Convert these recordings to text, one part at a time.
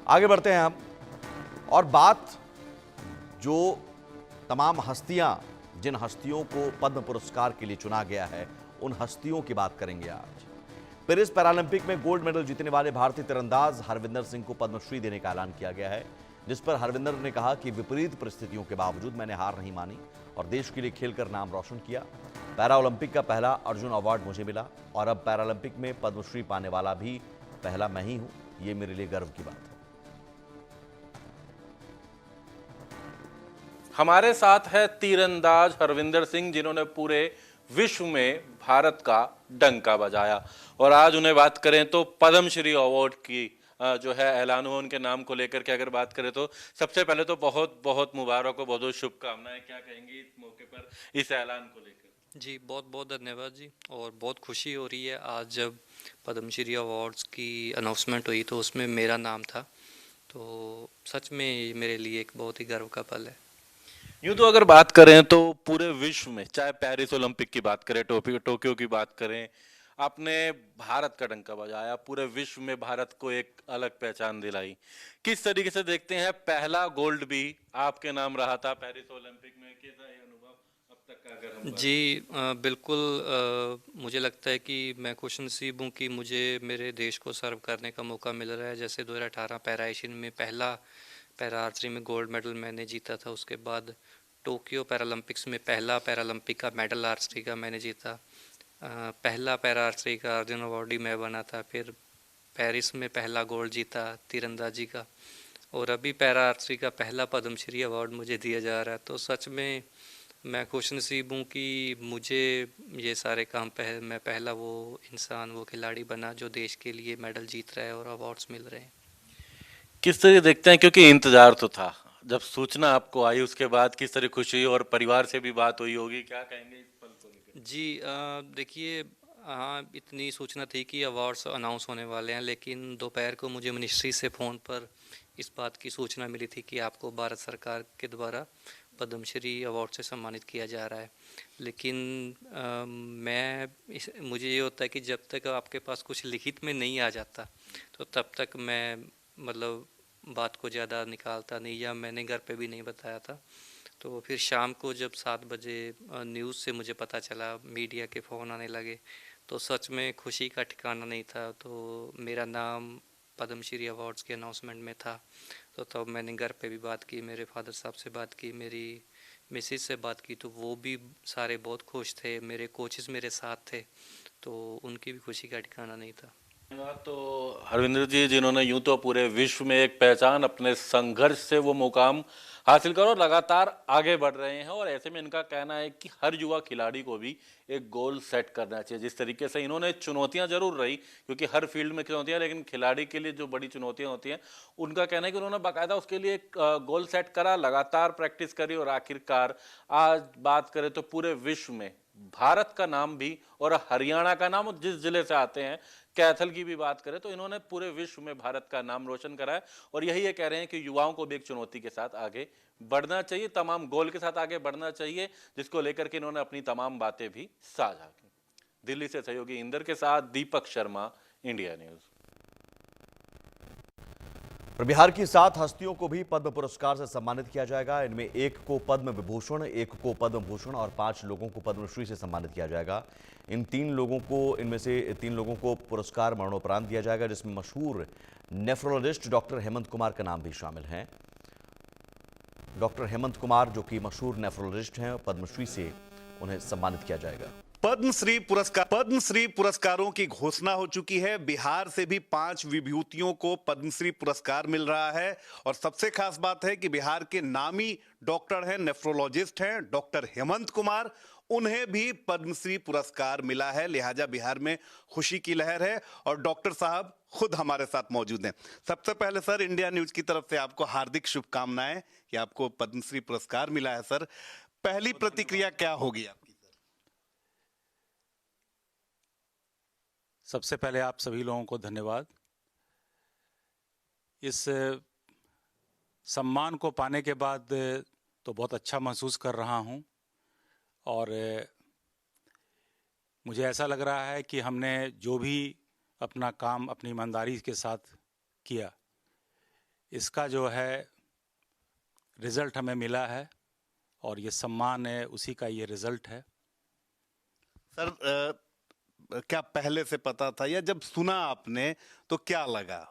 आगे बढ़ते हैं हम और बात जो तमाम हस्तियां, जिन हस्तियों को पद्म पुरस्कार के लिए चुना गया है, उन हस्तियों की बात करेंगे आज। पेरिस पैरालंपिक में गोल्ड मेडल जीतने वाले भारतीय तीरंदाज हरविंदर सिंह को पद्मश्री देने का ऐलान किया गया है, जिस पर हरविंदर ने कहा कि विपरीत परिस्थितियों के बावजूद मैंने हार नहीं मानी और देश के लिए खेलकर नाम रोशन किया। पैरालंपिक का पहला अर्जुन अवार्ड मुझे मिला और अब पैरालंपिक में पद्मश्री पाने वाला भी पहला मैं ही हूं। यह मेरे लिए गर्व की बात है। हमारे साथ है तीरंदाज हरविंदर सिंह, जिन्होंने पूरे विश्व में भारत का डंका बजाया और आज उन्हें बात करें तो पद्मश्री अवार्ड की जो है ऐलान हुआ उनके नाम को लेकर के। अगर बात करें तो सबसे पहले तो बहुत बहुत मुबारक हो, बहुत बहुत शुभकामनाएं। क्या कहेंगे इस मौके पर, इस ऐलान को लेकर? जी बहुत बहुत धन्यवाद जी। और बहुत खुशी हो रही है आज जब पद्मश्री अवार्ड्स की अनाउंसमेंट हुई तो उसमें मेरा नाम था, तो सच में ये मेरे लिए एक बहुत ही गर्व का पल है। यूं तो अगर बात करें तो पूरे विश्व में, चाहे पेरिस ओलंपिक की बात करें, टोक्यो की बात करें, आपने भारत का डंका बजाया, पूरे विश्व में भारत को एक अलग पहचान दिलाई। किस तरीके से देखते हैं, पहला गोल्ड भी आपके नाम रहा था पेरिस ओलंपिक में, कैसा है अनुभव अब तक का अगर हम जी बिल्कुल। मुझे लगता है कि मैं खुशनसीब हूँ कि मुझे मेरे देश को सर्व करने का मौका मिल रहा है। जैसे 2018 पैरा एशियन में पहला पैरा आर्चरी में गोल्ड मेडल मैंने जीता था, उसके बाद टोक्यो पैरालंपिक्स में पहला पैरालंपिक का मेडल आर्चरी का मैंने जीता, पहला पैरा आर्चरी का अर्जुन अवार्डी मैं बना था, फिर पेरिस में पहला गोल्ड जीता तीरंदाजी का, और अभी पैरा आर्चरी का पहला पद्मश्री अवार्ड मुझे दिया जा रहा है। तो सच में मैं खुशनसीब हूँ कि मुझे ये सारे काम मैं पहला वो इंसान, वो खिलाड़ी बना जो देश के लिए मेडल जीत रहा है और अवार्ड्स मिल रहे हैं। किस तरह देखते हैं, क्योंकि इंतजार तो था, जब सूचना आपको आई उसके बाद किस तरह खुशी और परिवार से भी बात हुई होगी, क्या कहेंगे इस पल को लेकर? जी देखिए, हाँ इतनी सूचना थी कि अवार्ड्स अनाउंस होने वाले हैं, लेकिन दोपहर को मुझे मिनिस्ट्री से फ़ोन पर इस बात की सूचना मिली थी कि आपको भारत सरकार के द्वारा पद्मश्री अवार्ड से सम्मानित किया जा रहा है। लेकिन मुझे ये होता है कि जब तक आपके पास कुछ लिखित में नहीं आ जाता तो तब तक मैं मतलब बात को ज़्यादा निकालता नहीं, या मैंने घर पे भी नहीं बताया था। तो फिर शाम को जब 7 बजे न्यूज़ से मुझे पता चला, मीडिया के फ़ोन आने लगे, तो सच में खुशी का ठिकाना नहीं था। तो मेरा नाम पद्मश्री अवार्ड्स के अनाउंसमेंट में था, तो तब मैंने घर पे भी बात की, मेरे फादर साहब से बात की, मेरी मिसेज से बात की, तो वो भी सारे बहुत खुश थे, मेरे कोचेस मेरे साथ थे, तो उनकी भी खुशी का ठिकाना नहीं था। धन्यवाद। तो हरविंदर जी, जिन्होंने यूं तो पूरे विश्व में एक पहचान, अपने संघर्ष से वो मुकाम हासिल करो, लगातार आगे बढ़ रहे हैं, और ऐसे में इनका कहना है कि हर युवा खिलाड़ी को भी एक गोल सेट करना चाहिए। जिस तरीके से इन्होंने चुनौतियां जरूर रही, क्योंकि हर फील्ड में चुनौतियां, लेकिन खिलाड़ी के लिए जो बड़ी चुनौतियां होती हैं, उनका कहना है कि उन्होंने बाकायदा उसके लिए एक गोल सेट करा, लगातार प्रैक्टिस करी, और आखिरकार आज बात करें तो पूरे विश्व में भारत का नाम भी, और हरियाणा का नाम, जिस जिले से आते हैं, कैथल की भी बात करें तो इन्होंने पूरे विश्व में भारत का नाम रोशन करा है। और यही ये कह रहे हैं कि युवाओं को भी एक चुनौती के साथ आगे बढ़ना चाहिए, तमाम गोल के साथ आगे बढ़ना चाहिए, जिसको लेकर के इन्होंने अपनी तमाम बातें भी साझा की। दिल्ली से सहयोगी इंदर के साथ दीपक शर्मा, इंडिया न्यूज। और बिहार की 7 हस्तियों को भी पद्म पुरस्कार से सम्मानित किया जाएगा। इनमें एक को पद्म विभूषण, एक को पद्म भूषण और 5 लोगों को पद्मश्री से सम्मानित किया जाएगा। इनमें से 3 लोगों को पुरस्कार मरणोपरांत दिया जाएगा, जिसमें मशहूर नेफ्रोलॉजिस्ट डॉक्टर हेमंत कुमार का नाम भी शामिल है। डॉक्टर हेमंत कुमार, जो कि मशहूर नेफ्रोलॉजिस्ट हैं, पद्मश्री से उन्हें सम्मानित किया जाएगा। पद्मश्री पुरस्कारों की घोषणा हो चुकी है। बिहार से भी 5 विभूतियों को पद्मश्री पुरस्कार मिल रहा है, और सबसे खास बात है कि बिहार के नामी डॉक्टर हैं, नेफ्रोलॉजिस्ट हैं, डॉक्टर हेमंत कुमार, उन्हें भी पद्मश्री पुरस्कार मिला है। लिहाजा बिहार में खुशी की लहर है, और डॉक्टर साहब खुद हमारे साथ मौजूद हैं। सबसे पहले सर, इंडिया न्यूज की तरफ से आपको हार्दिक शुभकामनाएं कि आपको पद्मश्री पुरस्कार मिला है। सर, पहली प्रतिक्रिया क्या होगी आपकी? सबसे पहले आप सभी लोगों को धन्यवाद। इस सम्मान को पाने के बाद तो बहुत अच्छा महसूस कर रहा हूं, और मुझे ऐसा लग रहा है कि हमने जो भी अपना काम अपनी ईमानदारी के साथ किया, इसका जो है रिज़ल्ट हमें मिला है और ये सम्मान है, उसी का ये रिज़ल्ट है। सर क्या पहले से पता था या जब सुना आपने तो क्या लगा,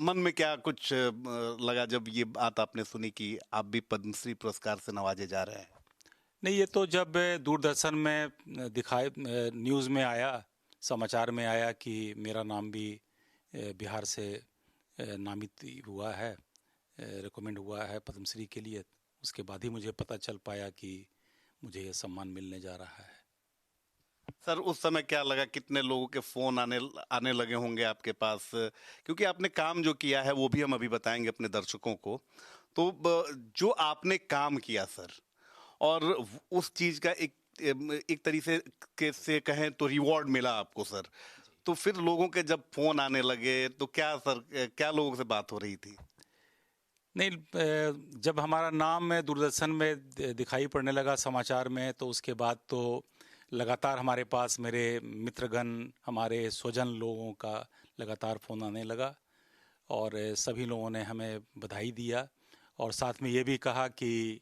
मन में क्या कुछ लगा जब ये बात आपने सुनी कि आप भी पद्मश्री पुरस्कार से नवाजे जा रहे हैं? नहीं, ये तो जब दूरदर्शन में दिखाई, न्यूज़ में आया, समाचार में आया कि मेरा नाम भी बिहार से नामित हुआ है, रिकमेंड हुआ है पद्मश्री के लिए, उसके बाद ही मुझे पता चल पाया कि मुझे ये सम्मान मिलने जा रहा है। सर उस समय क्या लगा, कितने लोगों के फोन आने लगे होंगे आपके पास, क्योंकि आपने काम जो किया है वो भी हम अभी बताएंगे अपने दर्शकों को। तो जो आपने काम किया सर, और उस चीज का एक तरीके से कहें तो रिवॉर्ड मिला आपको सर, तो फिर लोगों के जब फोन आने लगे तो क्या सर, क्या लोगों से बात हो रही थी? नहीं, जब हमारा नाम दूरदर्शन में दिखाई पड़ने लगा समाचार में, तो उसके बाद तो लगातार हमारे पास मेरे मित्रगण, हमारे स्वजन लोगों का लगातार फ़ोन आने लगा और सभी लोगों ने हमें बधाई दिया और साथ में ये भी कहा कि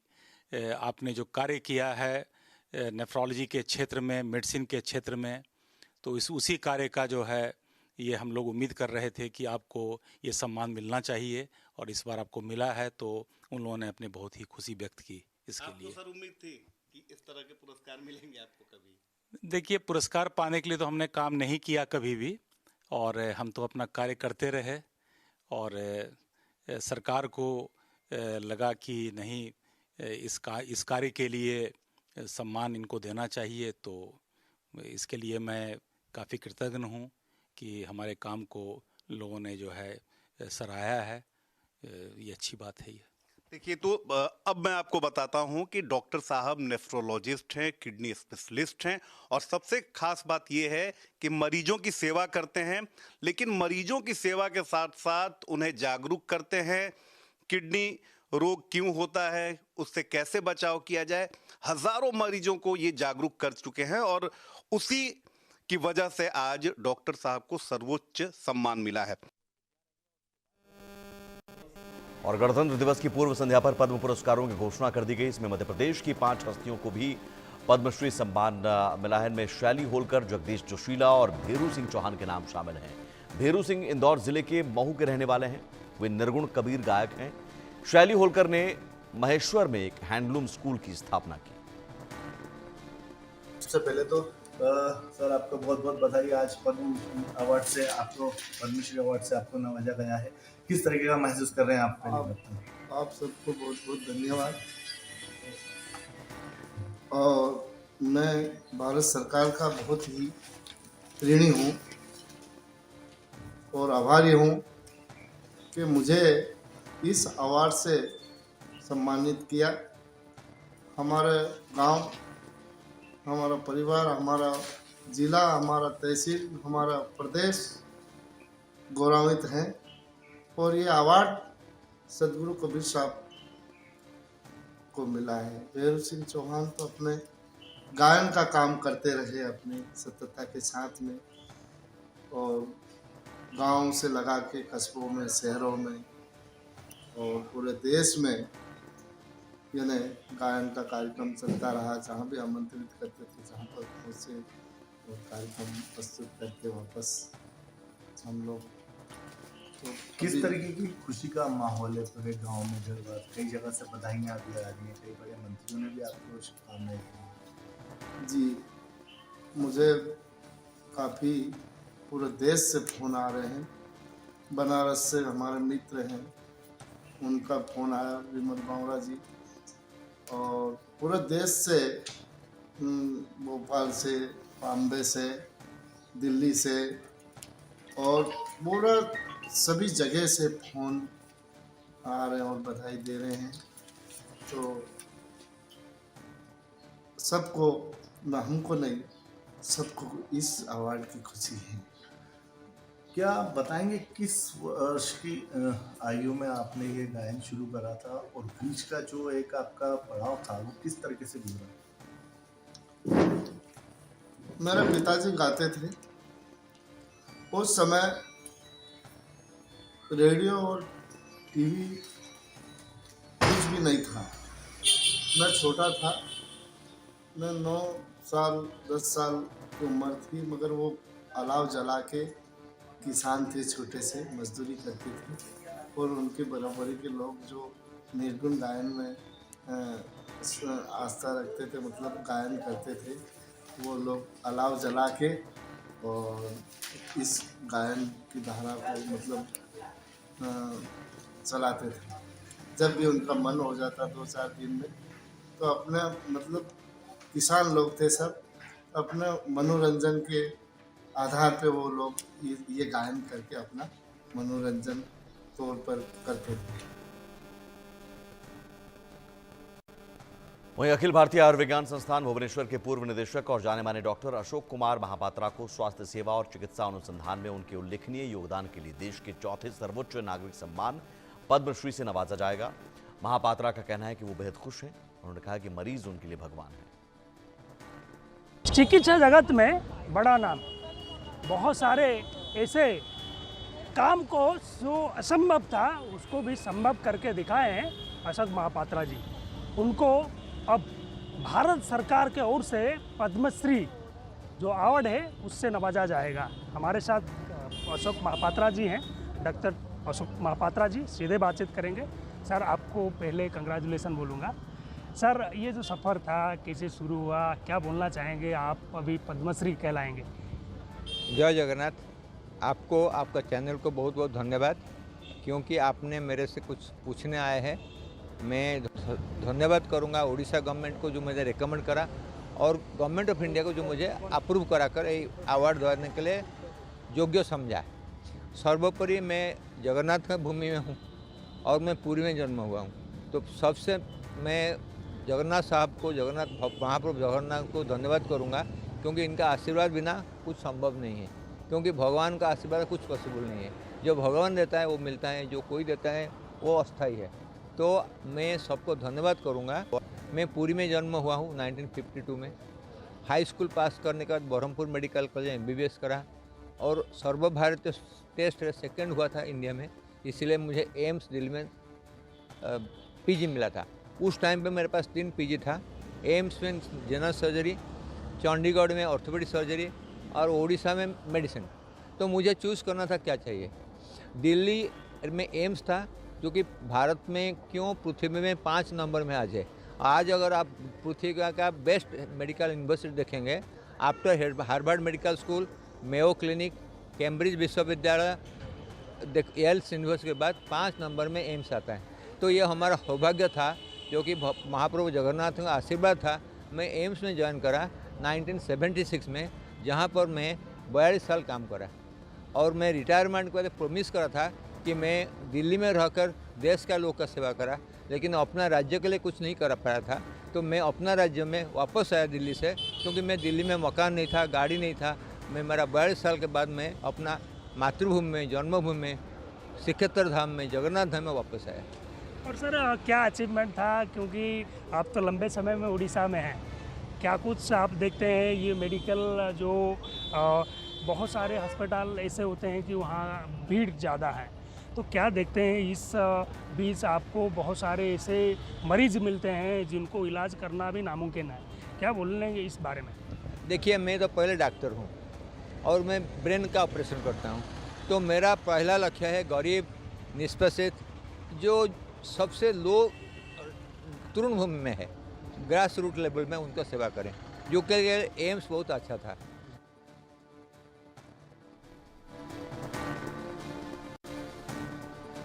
आपने जो कार्य किया है नेफ्रोलॉजी के क्षेत्र में, मेडिसिन के क्षेत्र में, तो उसी कार्य का जो है ये हम लोग उम्मीद कर रहे थे कि आपको ये सम्मान मिलना चाहिए और इस बार आपको मिला है, तो उन लोगों ने अपने बहुत ही खुशी व्यक्त की इसके लिए। आपको सर उम्मीद थी कि इस तरह के पुरस्कार मिलेंगे आपको कभी? देखिए, पुरस्कार पाने के लिए तो हमने काम नहीं किया कभी भी, और हम तो अपना कार्य करते रहे और सरकार को लगा कि नहीं, इस कार्य के लिए सम्मान इनको देना चाहिए, तो इसके लिए मैं काफ़ी कृतज्ञ हूँ कि हमारे काम को लोगों ने जो है सराहा है। ये अच्छी बात है ये। देखिए, तो अब मैं आपको बताता हूं कि डॉक्टर साहब नेफ्रोलॉजिस्ट हैं, किडनी स्पेशलिस्ट हैं, और सबसे खास बात यह है कि मरीजों की सेवा करते हैं, लेकिन मरीजों की सेवा के साथ साथ उन्हें जागरूक करते हैं। किडनी रोग क्यों होता है, उससे कैसे बचाव किया जाए, हजारों मरीजों को ये जागरूक कर चुके हैं और उसी की वजह से आज डॉक्टर साहब को सर्वोच्च सम्मान मिला है। और गणतंत्र दिवस की पूर्व संध्या पर पद्म पुरस्कारों की घोषणा कर दी गई। इसमें मध्य प्रदेश की 5 हस्तियों को भी पद्मश्री सम्मान मिला है। इनमें शैली होलकर, जगदीश जोशीला और भेरू सिंह चौहान के नाम शामिल हैं। भेरू सिंह इंदौर जिले के महू के रहने वाले हैं। वे निर्गुण कबीर गायक हैं। शैली होलकर ने महेश्वर में एक हैंडलूम स्कूल की स्थापना की। सबसे पहले तो सर आपको बहुत बहुत बधाई, आज पद्म अवार्ड से आपको, पद्मश्री अवार्ड से आपको नवाजा गया है। किस तरीके का महसूस कर रहे हैं आप? आप सबको बहुत बहुत धन्यवाद। और मैं भारत सरकार का बहुत ही ऋणी हूँ और आभारी हूँ कि मुझे इस अवार्ड से सम्मानित किया। हमारे गांव, हमारा परिवार, हमारा जिला, हमारा तहसील, हमारा प्रदेश गौरवान्वित हैं और ये अवार्ड सदगुरु कबीर साहब को मिला है। भेरू सिंह चौहान तो अपने गायन का काम करते रहे अपनी सतता के साथ में, और गांव से लगा के कस्बों में, शहरों में और पूरे देश में यानी गायन का कार्यक्रम चलता रहा। जहाँ भी आमंत्रित करते थे, जहाँ पर पहुँचे और कार्यक्रम प्रस्तुत करके वापस हम लोग। तो किस तरीके की खुशी का माहौल है पूरे गांव में? कई जगह से बधाइयाँ भी आ रही हैं, कई बड़े मंत्रियों ने भी आपको शुभकामनाएं दी। जी, मुझे काफ़ी पूरे देश से फ़ोन आ रहे हैं। बनारस से हमारे मित्र हैं, उनका फ़ोन आया, विमल बावरा जी, और पूरे देश से, भोपाल से, बॉम्बे से, दिल्ली से और पूरा सभी जगह से फ़ोन आ रहे हैं और बधाई दे रहे हैं। तो सबको, न हमको नहीं, सबको इस अवार्ड की खुशी है। क्या आप बताएंगे किस वर्ष की आयु में आपने ये गायन शुरू करा था और बीच का जो एक आपका पड़ाव था वो किस तरीके से गुजरा? मेरे पिताजी गाते थे। उस समय रेडियो और टीवी कुछ भी नहीं था। मैं छोटा था, मैं 9 साल 10 साल की उम्र थी, मगर वो अलाव जला के किसान थे, छोटे से मजदूरी करते थे और उनके बराबरी के लोग जो निर्गुण गायन में आस्था रखते थे, मतलब गायन करते थे, वो लोग अलाव जला के और इस गायन की धारा को मतलब चलाते थे। जब भी उनका मन हो जाता 2-4 दिन में, तो अपने मतलब किसान लोग थे सब, अपने मनोरंजन के आधार पे वो लोग ये गायन करके अपना मनोरंजन तौर पर करते थे। वहीं अखिल भारतीय आयुर्विज्ञान संस्थान भुवनेश्वर के पूर्व निदेशक और जाने माने डॉक्टर अशोक कुमार महापात्रा को स्वास्थ्य सेवा और चिकित्सा अनुसंधान में उनके उल्लेखनीय योगदान के लिए देश के चौथे सर्वोच्च नागरिक सम्मान पद्मश्री से नवाजा जाएगा। महापात्रा का कहना है कि वो बेहद खुश हैं। उन्होंने कहा कि मरीज उनके लिए भगवान है। चिकित्सा जगत में बड़ा नाम, बहुत सारे ऐसे काम को जो असंभव था उसको भी संभव करके दिखाए हैं अशोक महापात्रा जी। उनको अब भारत सरकार के ओर से पद्मश्री जो अवार्ड है उससे नवाजा जाएगा। हमारे साथ अशोक महापात्रा जी हैं, डॉक्टर अशोक महापात्रा जी, सीधे बातचीत करेंगे। सर, आपको पहले कंग्रेचुलेसन बोलूँगा। सर, ये जो सफ़र था कैसे शुरू हुआ, क्या बोलना चाहेंगे? आप अभी पद्मश्री कहलाएंगे। जय जगन्नाथ। आपको, आपका चैनल को बहुत बहुत धन्यवाद, क्योंकि आपने मेरे से कुछ पूछने आए हैं। मैं धन्यवाद करूंगा उड़ीसा गवर्नमेंट को जो मुझे रिकमेंड करा, और गवर्नमेंट ऑफ इंडिया को जो मुझे अप्रूव कराकर ये अवार्ड देने के लिए योग्य समझा। सर्वोपरि मैं जगन्नाथ की भूमि में हूँ और मैं पुरी में जन्म हुआ हूँ, तो सबसे मैं जगन्नाथ साहब को, जगन्नाथ महाप्रभु जगन्नाथ को धन्यवाद करूँगा, क्योंकि इनका आशीर्वाद बिना कुछ संभव नहीं है। क्योंकि भगवान का आशीर्वाद कुछ पॉसिबल नहीं है। जो भगवान देता है वो मिलता है, जो कोई देता है वो अस्थायी है। तो मैं सबको धन्यवाद करूंगा। मैं पुरी में जन्म हुआ हूँ 1952 में। हाई स्कूल पास करने के बाद बरहमपुर मेडिकल कॉलेज MBBS करा और सर्वभारतीय टेस्ट सेकंड हुआ था इंडिया में, इसलिए मुझे एम्स दिल्ली में PG मिला था। उस टाइम पे मेरे पास 3 PG था, एम्स में जनरल सर्जरी, चंडीगढ़ में ऑर्थोपेडिक सर्जरी और उड़ीसा में मेडिसिन। तो मुझे चूज़ करना था क्या चाहिए। दिल्ली में एम्स था, जो कि भारत में क्यों पृथ्वी में 5 नंबर में आज है। आज अगर आप पृथ्वी का बेस्ट मेडिकल यूनिवर्सिटी देखेंगे, after Harvard medical school, Mayo clinic, Cambridge विश्वविद्यालय, येल्स यूनिवर्सिटी के बाद 5 नंबर में एम्स आता है। तो ये हमारा सौभाग्य था, जो कि महाप्रभु जगन्नाथ का आशीर्वाद था। मैं एम्स में ज्वाइन करा 1976 में, जहाँ पर मैं 42 साल काम करा, और मैं रिटायरमेंट के बाद प्रॉमिस करा था कि मैं दिल्ली में रहकर देश का लोग का सेवा करा, लेकिन अपना राज्य के लिए कुछ नहीं कर पाया था। तो मैं अपना राज्य में वापस आया दिल्ली से, क्योंकि मैं दिल्ली में मकान नहीं था, गाड़ी नहीं था। मैं मेरा 42 साल के बाद मैं अपना मातृभूमि में, जन्मभूमि में, श्रीक्षेत्र धाम में, जगन्नाथ धाम में वापस आया। और सर, क्या अचीवमेंट था, क्योंकि आप तो लंबे समय में उड़ीसा में हैं, क्या कुछ आप देखते हैं ये मेडिकल जो बहुत सारे अस्पताल ऐसे होते हैं कि वहाँ भीड़ ज़्यादा है, तो क्या देखते हैं इस बीच आपको बहुत सारे ऐसे मरीज मिलते हैं जिनको इलाज करना भी नामुमकिन है, क्या बोलेंगे इस बारे में? देखिए, मैं तो पहले डॉक्टर हूँ और मैं ब्रेन का ऑपरेशन करता हूँ। तो मेरा पहला लक्ष्य है गरीब, निष्पेषित, जो सबसे लो तृणभूमि में है, ग्रास रूट लेवल में उनका सेवा करें, जो के लिए एम्स बहुत अच्छा था।